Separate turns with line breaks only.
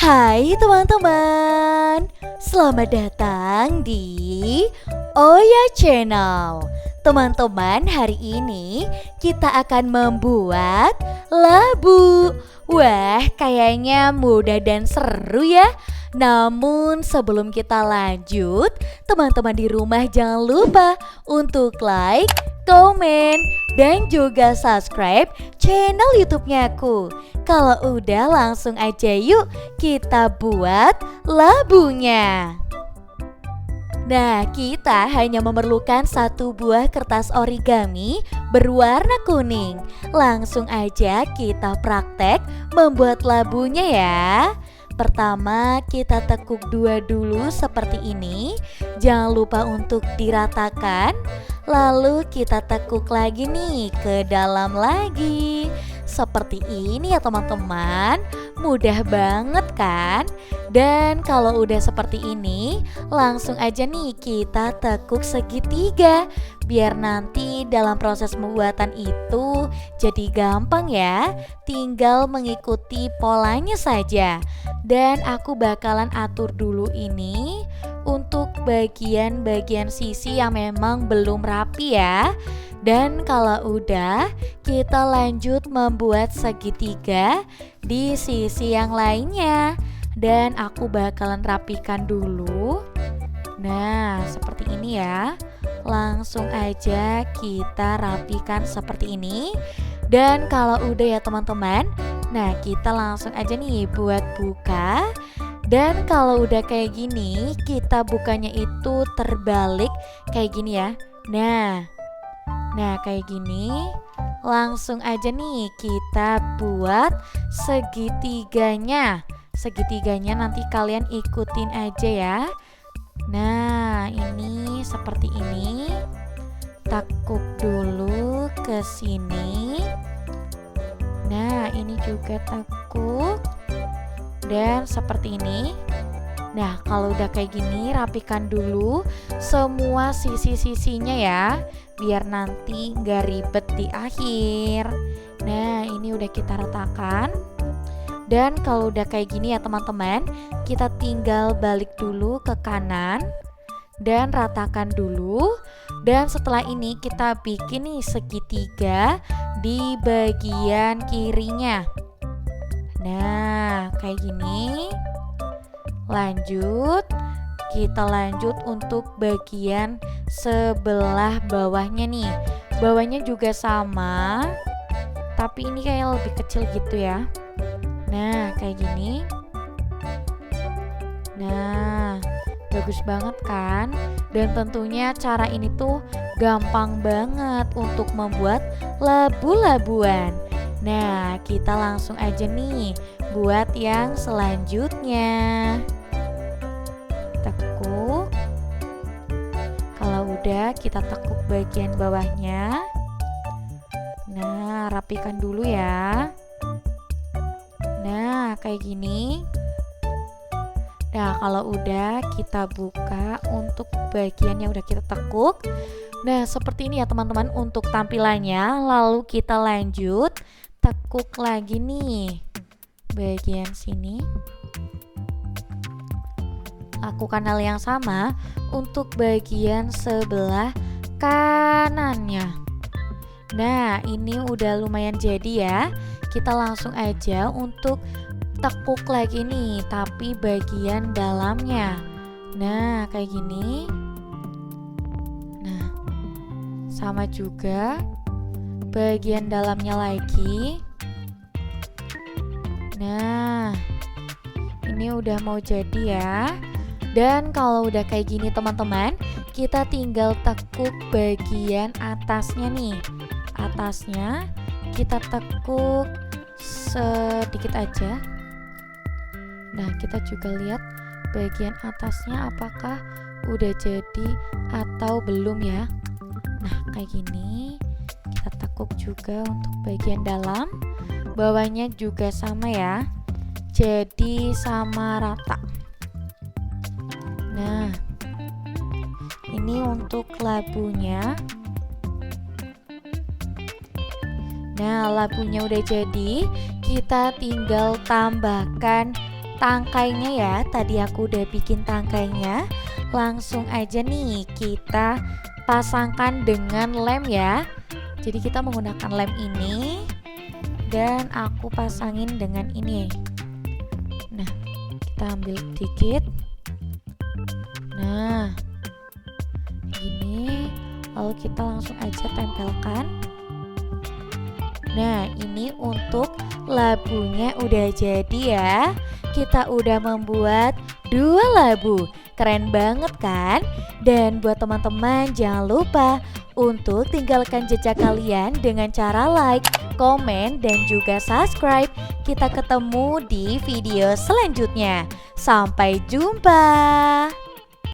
Hai teman-teman, selamat datang di Oya Channel. Teman-teman, hari ini kita akan membuat labu. Wah, kayaknya mudah dan seru ya. Namun sebelum kita lanjut, teman-teman di rumah jangan lupa untuk like, komen, dan juga subscribe channel YouTube-nya aku. Kalau udah langsung aja yuk kita buat labunya. Nah, kita hanya memerlukan satu buah kertas origami berwarna kuning. Langsung aja kita praktek membuat labunya ya. Pertama kita tekuk dua dulu seperti ini. Jangan lupa untuk diratakan. Lalu kita tekuk lagi nih ke dalam lagi. Seperti ini ya teman-teman. Mudah banget kan? Dan kalau udah seperti ini, langsung aja nih kita tekuk segitiga. Biar nanti dalam proses pembuatan itu jadi gampang ya. Tinggal mengikuti polanya saja. Dan aku bakalan atur dulu ini untuk bagian-bagian sisi yang memang belum rapi ya. Dan kalau udah, kita lanjut membuat segitiga di sisi yang lainnya. Dan aku bakalan rapikan dulu. Nah, seperti ini ya. Langsung aja kita rapikan seperti ini. Dan kalau udah ya teman-teman, nah kita langsung aja nih buat buka. Dan kalau udah kayak gini, kita bukanya itu terbalik kayak gini ya. Nah kayak gini. Langsung aja nih kita buat segitiganya. Segitiganya nanti kalian ikutin aja ya. Nah ini seperti ini. Tekuk dulu ke sini. Nah ini juga tekuk. Dan seperti ini. Nah kalau udah kayak gini, rapikan dulu semua sisi-sisinya ya, biar nanti gak ribet di akhir. Nah ini udah kita ratakan. Dan kalau udah kayak gini ya teman-teman, kita tinggal balik dulu ke kanan dan ratakan dulu. Dan setelah ini kita bikin nih segitiga di bagian kirinya. Nah kayak gini. Lanjut, kita lanjut untuk bagian sebelah bawahnya nih. Bawahnya juga sama, tapi ini kayak lebih kecil gitu ya. Nah kayak gini. Nah bagus banget kan? Dan tentunya cara ini tuh gampang banget untuk membuat labu-labuan. Nah kita langsung aja nih buat yang selanjutnya. Tekuk. Kalau udah kita tekuk bagian bawahnya. Nah rapikan dulu ya. Nah kayak gini. Nah kalau udah kita buka untuk bagian yang udah kita tekuk. Nah seperti ini ya teman-teman untuk tampilannya. Lalu kita lanjut tekuk lagi nih bagian sini. Lakukan hal yang sama untuk bagian sebelah kanannya. Nah ini udah lumayan jadi ya. Kita langsung aja untuk tekuk lagi nih, tapi bagian dalamnya. Nah kayak gini. Nah sama juga bagian dalamnya lagi. Nah ini udah mau jadi ya. Dan kalau udah kayak gini teman-teman, kita tinggal tekuk bagian atasnya nih. Atasnya kita tekuk sedikit aja. Nah kita juga lihat bagian atasnya apakah udah jadi atau belum ya. Nah kayak gini. Kita tekuk juga untuk bagian dalam. Bawahnya juga sama ya. Jadi sama rata. Nah ini untuk labunya. Nah labunya udah jadi. Kita tinggal tambahkan tangkainya ya. Tadi aku udah bikin tangkainya. Langsung aja nih kita pasangkan dengan lem ya. Jadi kita menggunakan lem ini dan aku pasangin dengan ini. Nah, kita ambil dikit. Nah, gini. Lalu kita langsung aja tempelkan. Nah, ini untuk labunya udah jadi ya. Kita udah membuat 2 labu. Keren banget kan? Dan buat teman-teman jangan lupa untuk tinggalkan jejak kalian dengan cara like, komen, dan juga subscribe. Kita ketemu di video selanjutnya. Sampai jumpa.